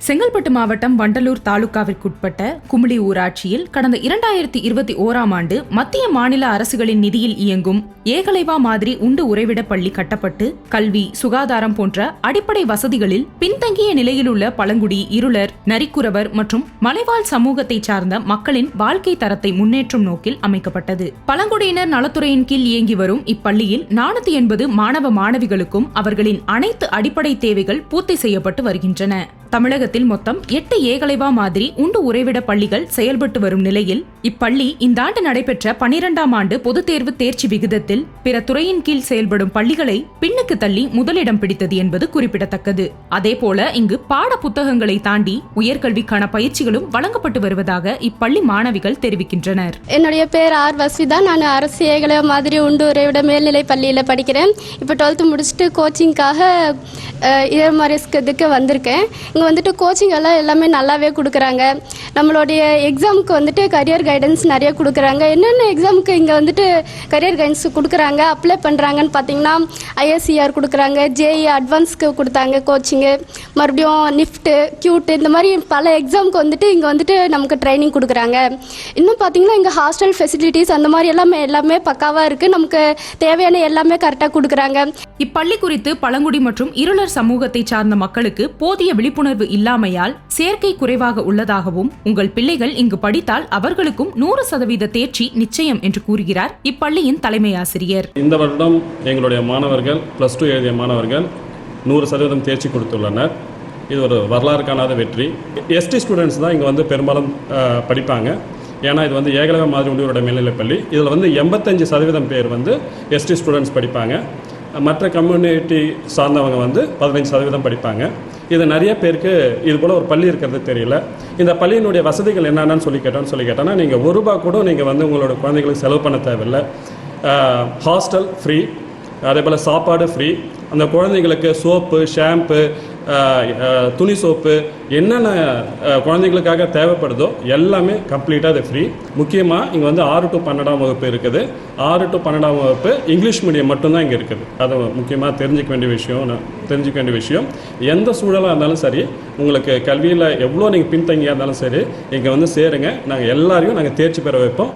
செங்கல்பட்டு மாவட்டம் வண்டலூர் தாலுகாவிற்குட்பட்ட குமிளி ஊராட்சியில் கடந்த 2021ஆம் ஆண்டு மத்திய மாநில அரசுகளின் நிதியில் இயங்கும் ஏகலைவா மாதிரி உண்டு உறைவிட பள்ளி கட்டப்பட்டு கல்வி, சுகாதாரம் போன்ற அடிப்படை வசதிகளில் பின்தங்கிய நிலையில் உள்ள பழங்குடி, இருளர், நரிக்குறவர் மற்றும் மலைவாழ் சமூகத்தை சார்ந்த மக்களின் வாழ்க்கை தரத்தை முன்னேற்றும் நோக்கில் அமைக்கப்பட்டது. பழங்குடியினர் நலத்துறையின் கீழ் இயங்கி வரும் இப்பள்ளியில் 480 மாணவ மாணவிகளுக்கும் அவர்களின் அனைத்து அடிப்படை தேவைகள் பூர்த்தி செய்யப்பட்டு வருகின்றன. தமிழகத்தில் மொத்தம் 8 ஏகலைவா மாதிரி உண்டு உறைவிட பள்ளிகள் செயல்பட்டு வரும் நிலையில் இப்பள்ளி இந்த ஆண்டு நடைபெற்ற 12ஆம் ஆண்டு பொதுத் தேர்வு தேர்ச்சி விகிதத்தில் பிற துறையின் கீழ் செயல்படும் பள்ளிகளை பின்னுக்கு தள்ளி முதலிடம் பிடித்தது என்பது குறிப்பிடத்தக்கது. அதேபோல இங்கு பாட புத்தகங்களை தாண்டி உயர்கல்விக்கான பயிற்சிகளும் வழங்கப்பட்டு வருவதாக இப்பள்ளி மாணவிகள் தெரிவிக்கின்றனர். என்னுடைய பேர் ஆர் வஸ்விதா. நான் அரசு ஏகலைவா மாதிரி உண்டு உறைவிட மேல்நிலை பள்ளியில் படிக்கிறேன். இப்போ 12th முடிச்சுட்டு கோச்சிங்காக இதுக்கு வந்திருக்கேன். இங்கே வந்துட்டு கோச்சிங் எல்லாம் எல்லாமே நல்லாவே கொடுக்குறாங்க. நம்மளுடைய எக்ஸாமுக்கு வந்துட்டு கரியர் கைடன்ஸ் நிறைய கொடுக்குறாங்க. என்னென்ன எக்ஸாமுக்கு இங்கே வந்துட்டு கரியர் கைடன்ஸ் கொடுக்குறாங்க, அப்ளை பண்ணுறாங்கன்னு பார்த்தீங்கன்னா ஐஎஸ்சிஆர் கொடுக்குறாங்க, ஜேஇ அட்வான்ஸ்க்கு கொடுத்தாங்க கோச்சிங்கு, மறுபடியும் நிஃப்ட்டு, கியூட்டு, இந்த மாதிரி பல எக்ஸாமுக்கு வந்துட்டு இங்கே வந்துட்டு நமக்கு ட்ரைனிங் கொடுக்குறாங்க. இன்னும் பார்த்தீங்கன்னா இங்கே ஹாஸ்டல் ஃபெசிலிட்டிஸ் அந்த மாதிரி எல்லாமே பக்காவாக இருக்குது. நமக்கு தேவையான எல்லாமே கரெக்டாக கொடுக்குறாங்க. இப்பள்ளி குறித்து பழங்குடி மற்றும் இருளர் சமூகத்தை சார்ந்த மக்களுக்கு போதிய விழிப்புணர்வு இல்லாமையால் சேர்க்கை குறைவாக உள்ளதாகவும் உங்கள் பிள்ளைகள் இங்கு படித்தால் அவர்களுக்கும் 100% தேர்ச்சி நிச்சயம் என்று கூறுகிறார் இப்பள்ளியின் தலைமை ஆசிரியர். இந்த வருடம் எங்களுடைய மாணவர்கள் +2 எழுதிய மாணவர்கள் 100% தேர்ச்சி கொடுத்துள்ளனர். இது ஒரு வரலாறு காணாத வெற்றி. எஸ்டி ஸ்டூடெண்ட்ஸ் தான் இங்கே வந்து பெரும்பாலும் படிப்பாங்க. ஏன்னா இது வந்து ஏகலைவா மாதிரி உண்டியோட மேல்நிலைப் பள்ளி. இதில் வந்து 85% பேர் வந்து எஸ்டி ஸ்டூடெண்ட்ஸ் படிப்பாங்க. மற்ற கம்யூனிட்டி சார்ந்தவங்க வந்து 15% படிப்பாங்க. இது நிறைய பேருக்கு இது போல் ஒரு பள்ளி இருக்கிறது தெரியல. இந்த பள்ளியினுடைய வசதிகள் என்னென்னு சொல்லி கேட்டோன்னா நீங்கள் ₹1 கூட நீங்கள் வந்து உங்களோட குழந்தைகளுக்கு செலவு பண்ண தேவையில்லை. ஹாஸ்டல் ஃப்ரீ, அதே போல் சாப்பாடு ஃப்ரீ. அந்த குழந்தைங்களுக்கு சோப்பு, ஷாம்பு, துணி சோப்பு, என்னென்ன குழந்தைங்களுக்காக தேவைப்படுதோ எல்லாமே கம்ப்ளீட்டாக அது ஃப்ரீ. முக்கியமாக இங்கே வந்து 6 to 12ஆம் வகுப்பு இருக்குது. 6 to 12ஆம் வகுப்பு இங்கிலீஷ் மீடியம் மட்டும்தான் இங்கே இருக்குது. அது முக்கியமாக தெரிஞ்சிக்க வேண்டிய விஷயம். எந்த சூழலாக இருந்தாலும் சரி, உங்களுக்கு கல்வியில் எவ்வளோ நீங்கள் பின்தங்கியாக இருந்தாலும் சரி, இங்கே வந்து சேருங்க. நாங்கள் எல்லாரையும் தேர்ச்சி பெற வைப்போம்.